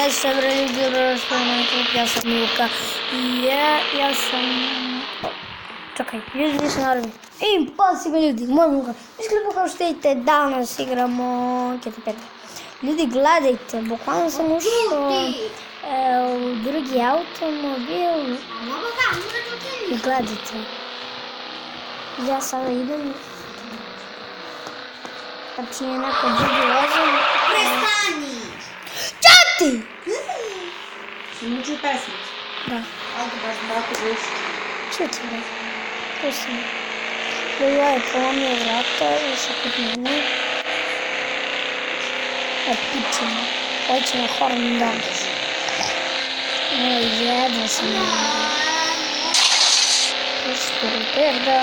10 evre ljudi ja sam Milka i ja sam... Čekaj, ljudi nisam naravno. Pazi me ljudi, moj Milka. Iskreno kao što vidite, danas igramo GT5. Ljudi, gledajte, bukvalno sam ušao u drugi automobil i gledajte. Ja sada idem, znači je neko drugi vozim. Prestani! Čati! Si mučio pesmu? Da. Ajde, baš tako buš. Čuti bre, pusti me. Ljuba je polomio vrata, više kod mene. Pičimo, hoćemo horn da. Jedan sam što perda.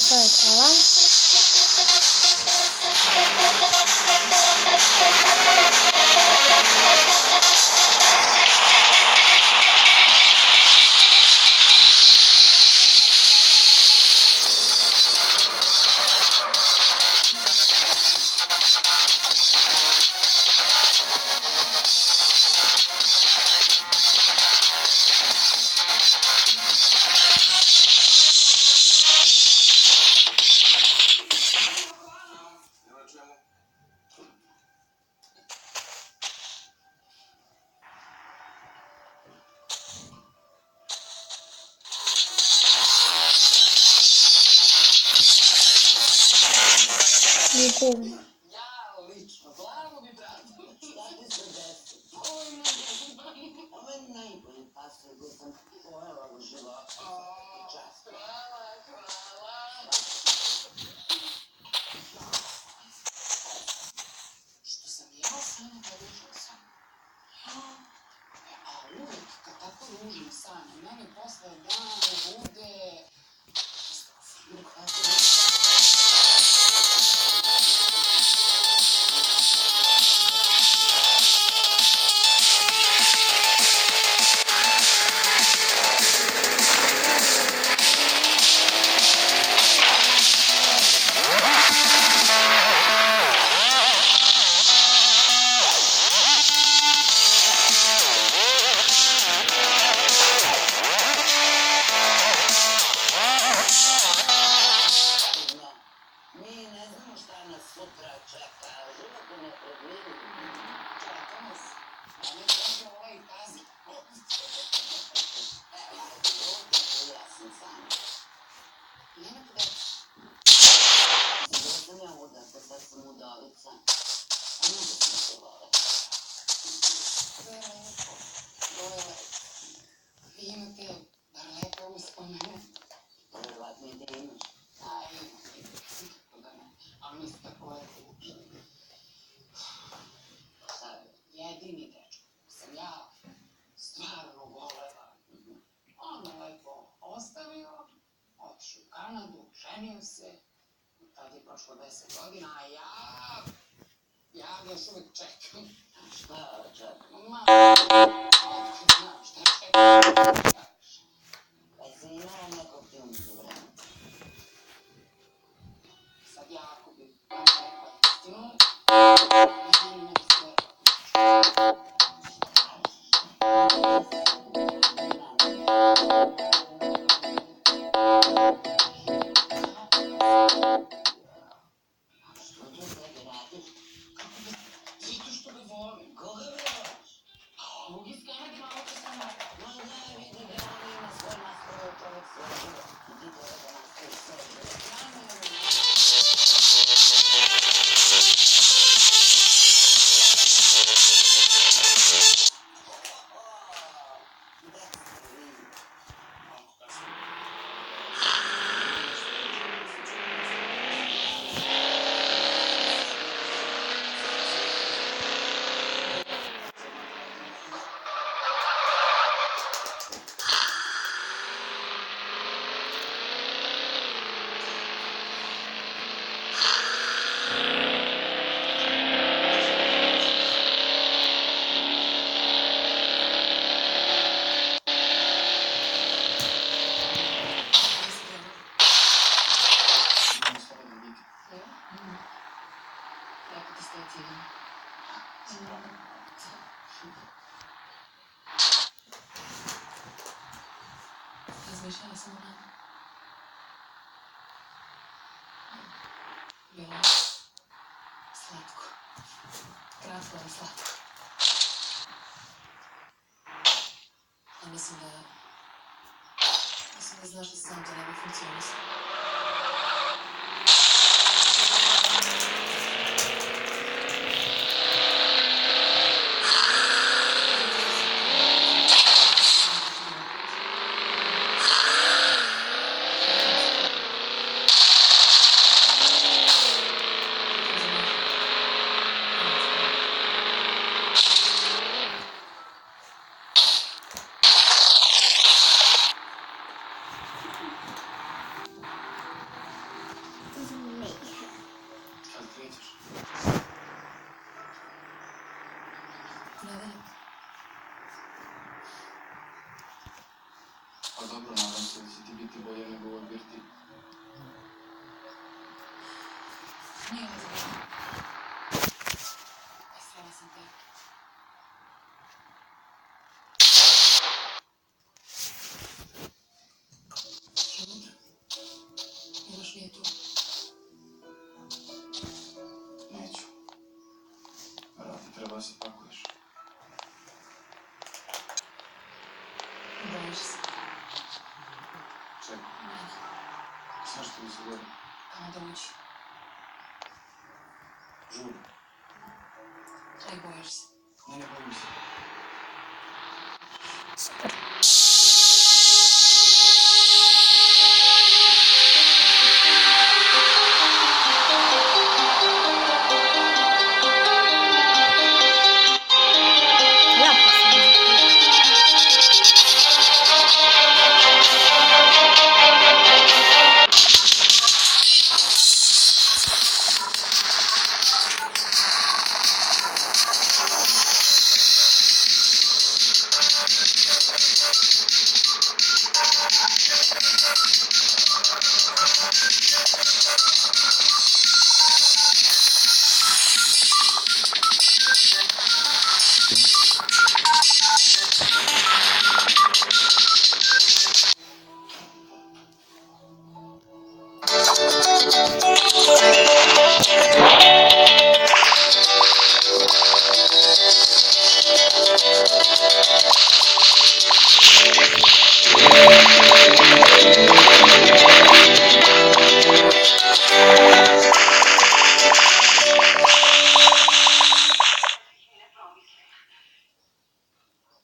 Hvala. Никому. Lično, glavu mi brate. Šta ti se desi? Ovo je najbolji pastor koji sam pojela u životu. Čast. Hvala. Što sam jela sanja, pa ružila sam. A uvek, kad tako ružim sanja, mene posle dana bude... Vi imate bar lepe uspomene. Verovatno i da imaš. Nikako da ne. Ali niste tako lepo uopšte. Sad, jedini dečko sam ja stvarno volela. On me lepo ostavio, otišao u Kanadu, ženio se. Tad je prošlo 10 godina, a ja još uvek čekam. Šta čekam? Otkud znam šta čekam? Pa si imala nekog ti umeđu vremena. Sad ja ako bi vam rekla istinu, ja ne bi sve. Razmišljala sam o nama. Bilo je slatko. Kratko, ali slatko. A mislim da znaš da sam to ne bi funkcionisao. Kad krećeš? Nedeljak. Pa dobro, nadam se da će ti biti bolje nego ovoj birti. Nije me zabavno. Srela sam te. Unutra. Još nije tu. Neću. Vrati, treba da se pakuješ. Bojiš se. Čekaj. Sve što mi se gori. Kamo da ući? Žuri. Ali bojiš se. Ne bojim se. Super.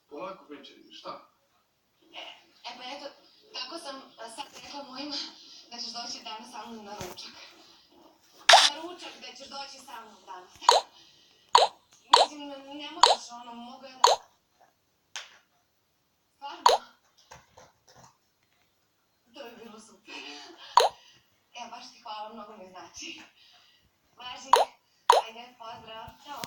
Polako pričaj, šta? Pa eto, tako sam sad rekla mojima da ćeš doći danas sa mnom na ručak. Na ručak da ćeš doći sa mnom danas. Mislim, ne moraš, mogu ja da... Stvarno? To je bilo super. Evo, baš ti hvala, mnogo mi znači. Važi, ajde, pozdrav, čao.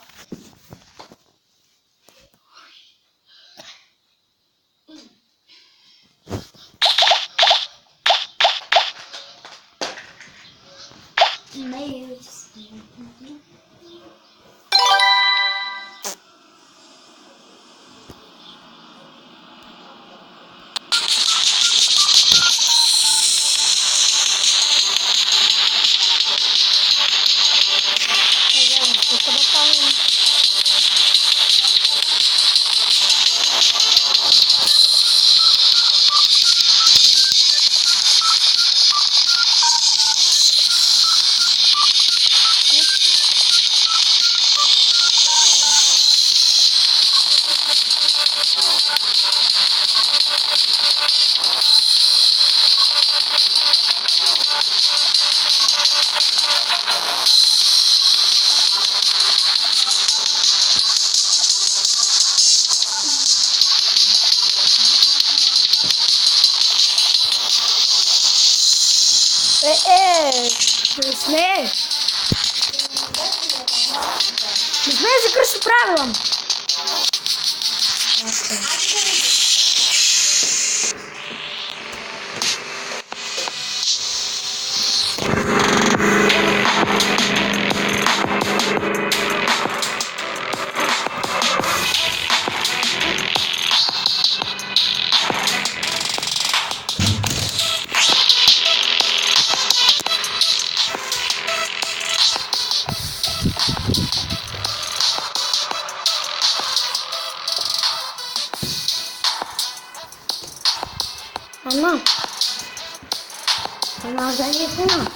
Не смееш. Не смееш да кръщи правилам. Tamam. Ama ben yapamam.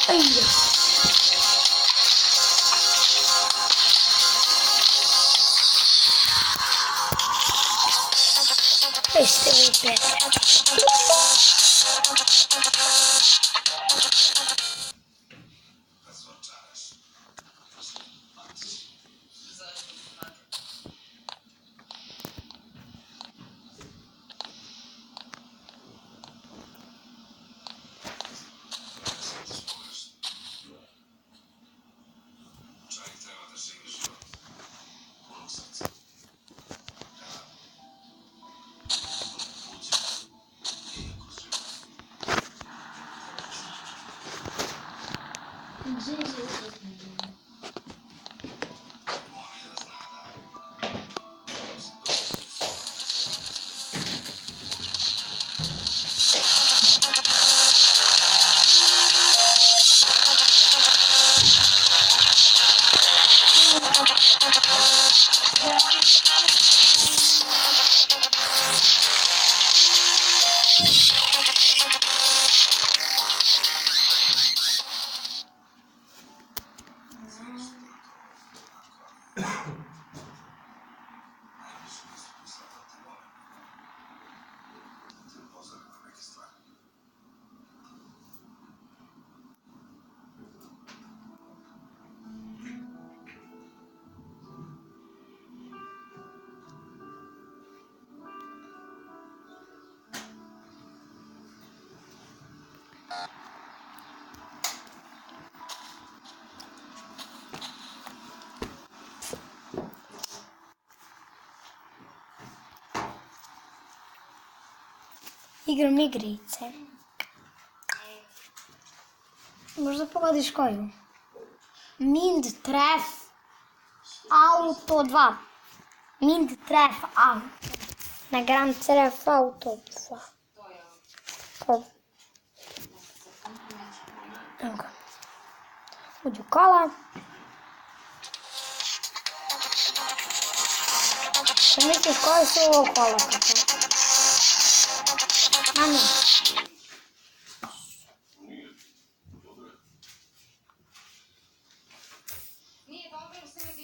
Ay. İşte bu be. Igram igrice. Možda pogodiš koju? Mind Tref Auto 2. Mind Tref Auto. Na Grand Tref Auto 2. Ko? Evo ga. Uđu kola. Šta misliš koje su ovo kola? Mami. Nije dobro, jer se mi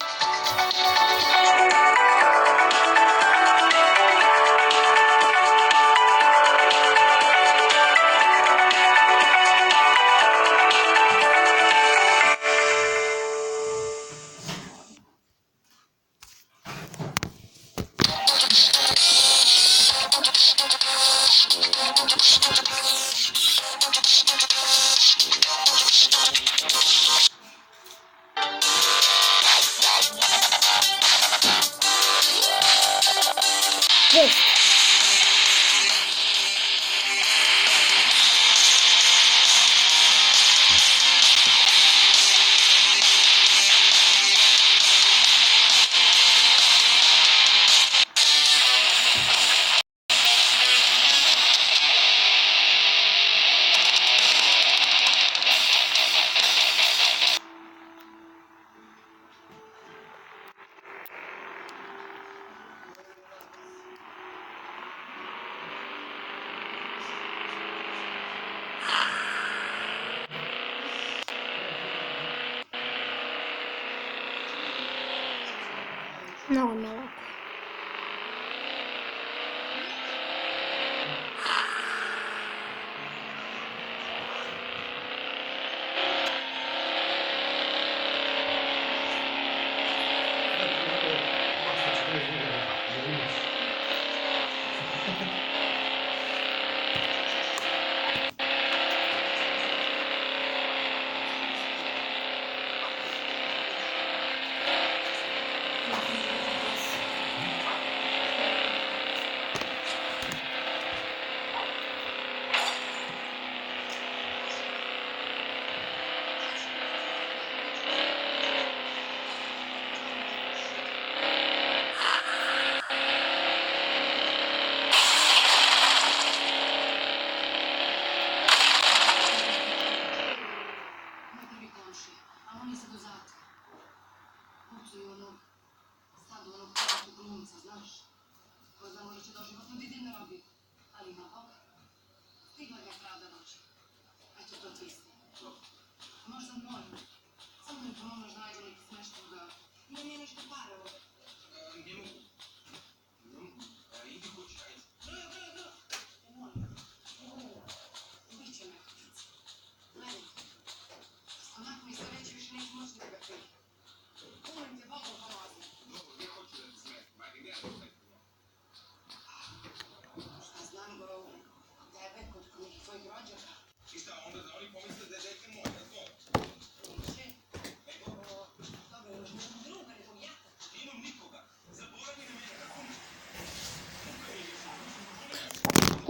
Yes. Много mi je lako.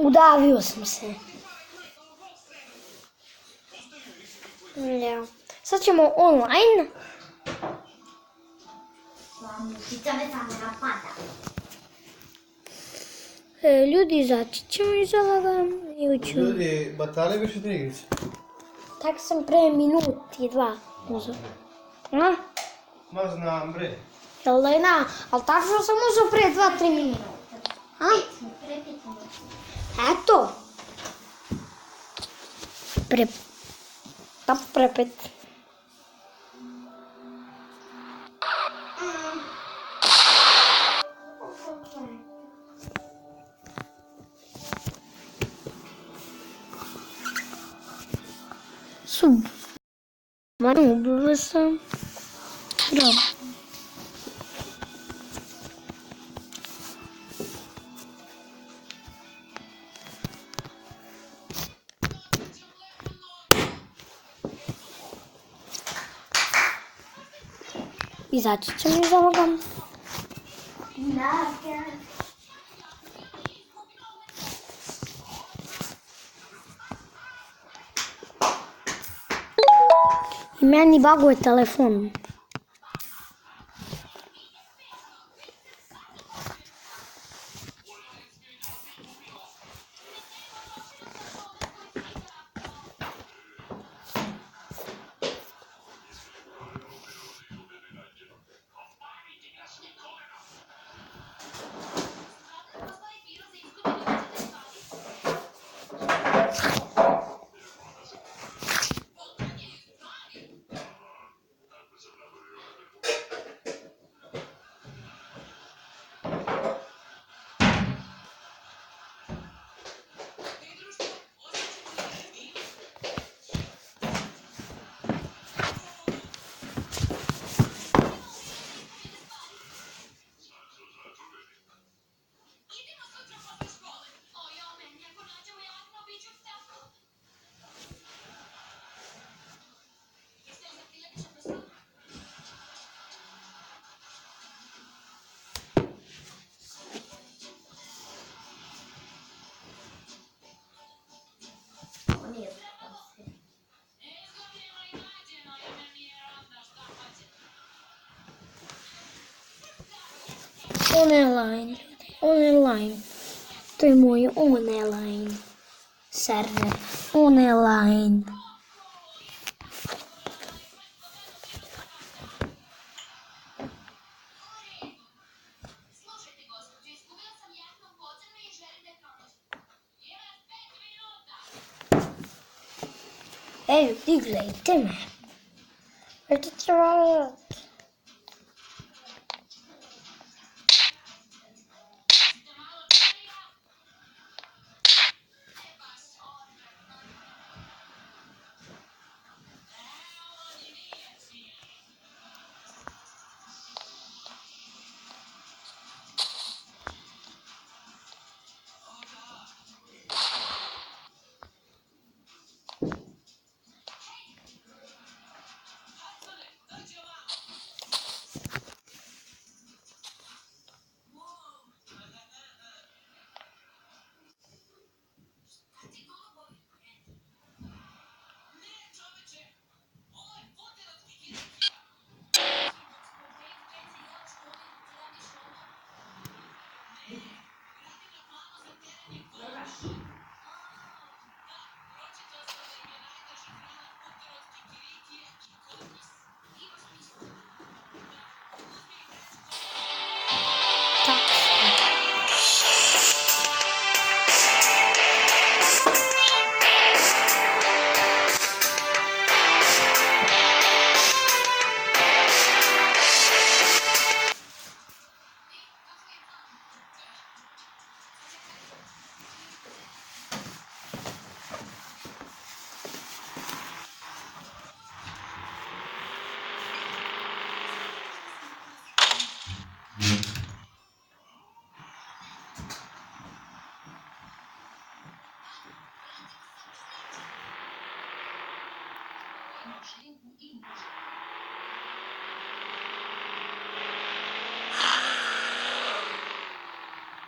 Udavio sam se. Ja. Sad ćemo online. Mušica me kamera pada. Ljudi, izaći ćemo iz ovoga. Ljudi, batali više od igrice. Tak sam pre minuti, 2 uzeo. A? Ma znam, bre. Jel da je na? Ali tačno sam uzeo pre 2-3 minuta. A? Pre 5 minuta. Eto. Pre... Da, pre 5. Sub. Mano, ubila sam. Da. Izaći ćemo iz ovoga. I meni baguje telefon. Online. Online. To je moj online server. Online. Slušajte, gospođo, izgubila sam jaknu podzemno i želim da je pronađem. Ima 5 minuta! Ej, ljudi, gledajte me. Što treba...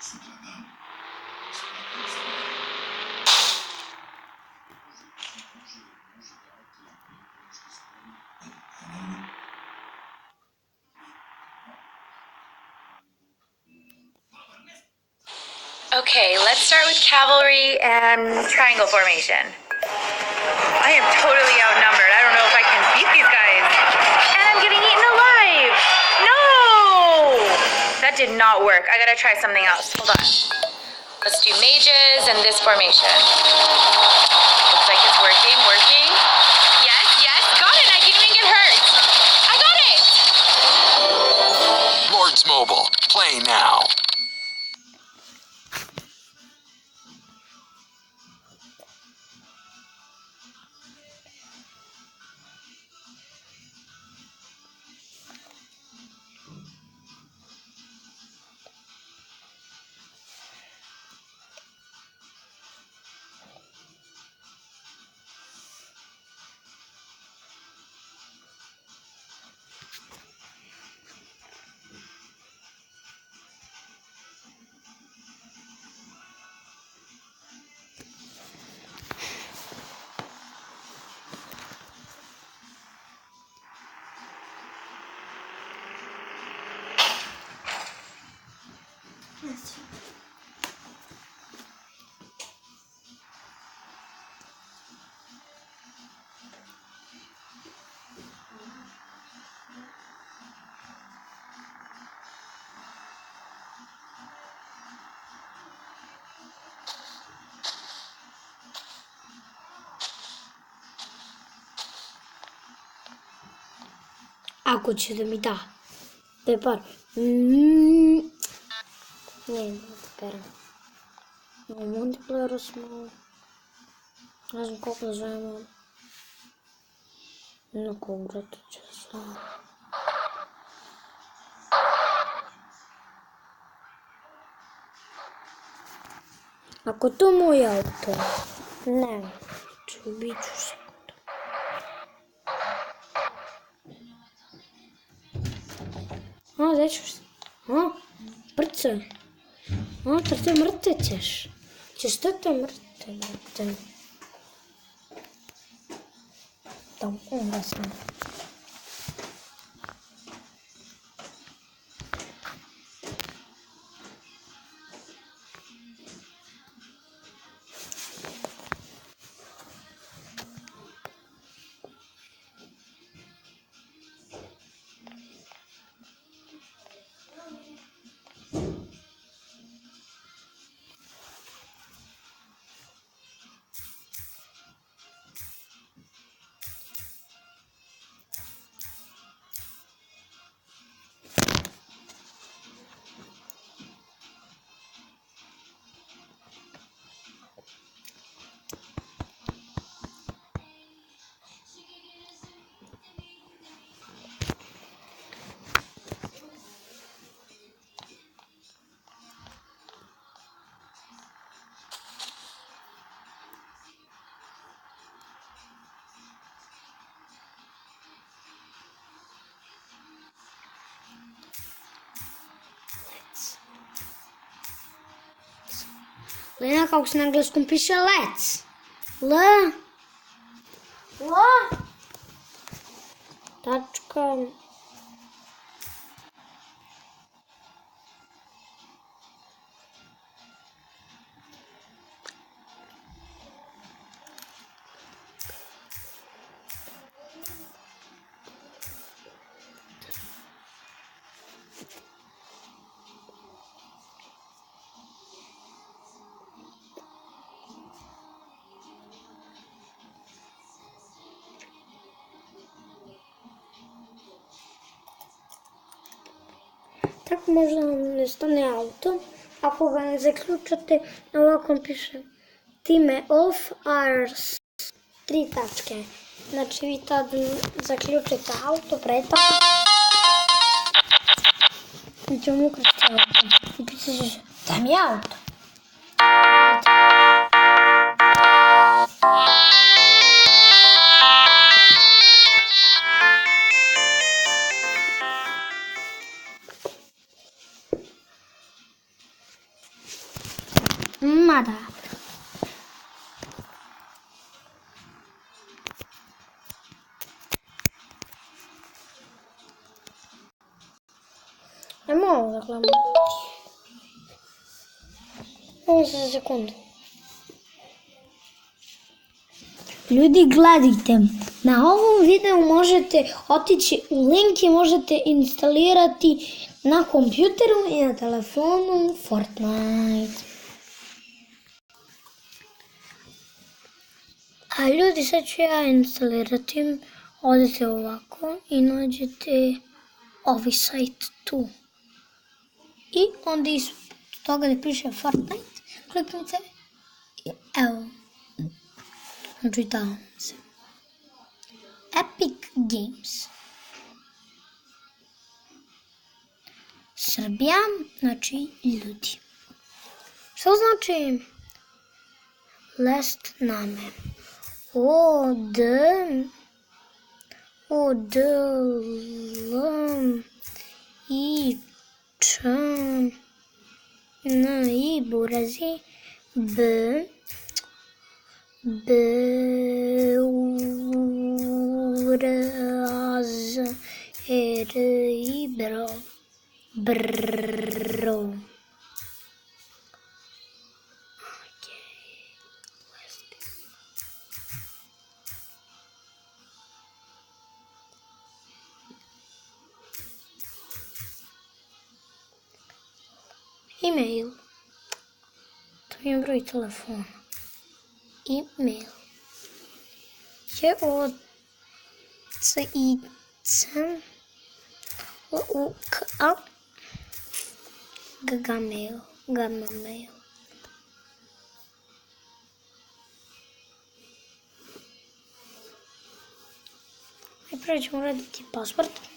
Sutradan, svaka stvar Okay, let's start with cavalry and triangle formation. I am totally outnumbered. I don't know if I can beat these guys. And I'm getting eaten alive. No! That did not work. I gotta try something else. Hold on. Let's do mages and this formation. Looks like it's working. Yes, got it. I didn't even get hurt. I got it! Lords Mobile, play now. Ako će da mi da. Da je par. Nije da peram. U multiplayeru smo... Ne znam koliko da zovemo. Na kogu vrata će sam. Ako to moj auto, ne, ubit ću se. Gdje ćeš se? Brce. Trte mrte ćeš. Ćeš trte mrte, brate. Tam, onda sam. Lena, kako se na engleskom piše let's. Tačka. Tako možda vam ne stane auto, ako ga ne zaključate, na ovakvom piše time off hours, 3 tačke. Znači vi tad zaključite auto, pretako. I ćemo ukrati auto. I pisat ćeš, da mi je auto. Mada. Ajmo ovo da gledamo. samo za sekundu. Ljudi, gledajte, na ovom videu možete otići u link i možete instalirati na kompjuteru i na telefonu Fortnite. A ljudi, sad ću ja instalirati. Odete ovako i nađete ovaj sajt tu. I onda ispod toga da piše Fortnite, kliknite i evo. Znači da se. Epic Games. Srbija, znači ljudi. Što znači last name? I burazi bro. E-mail. To mi je broj telefona. E-mail. J-O-C-I-C-L-U-K-A Gmail. Najprije ćemo raditi pasport.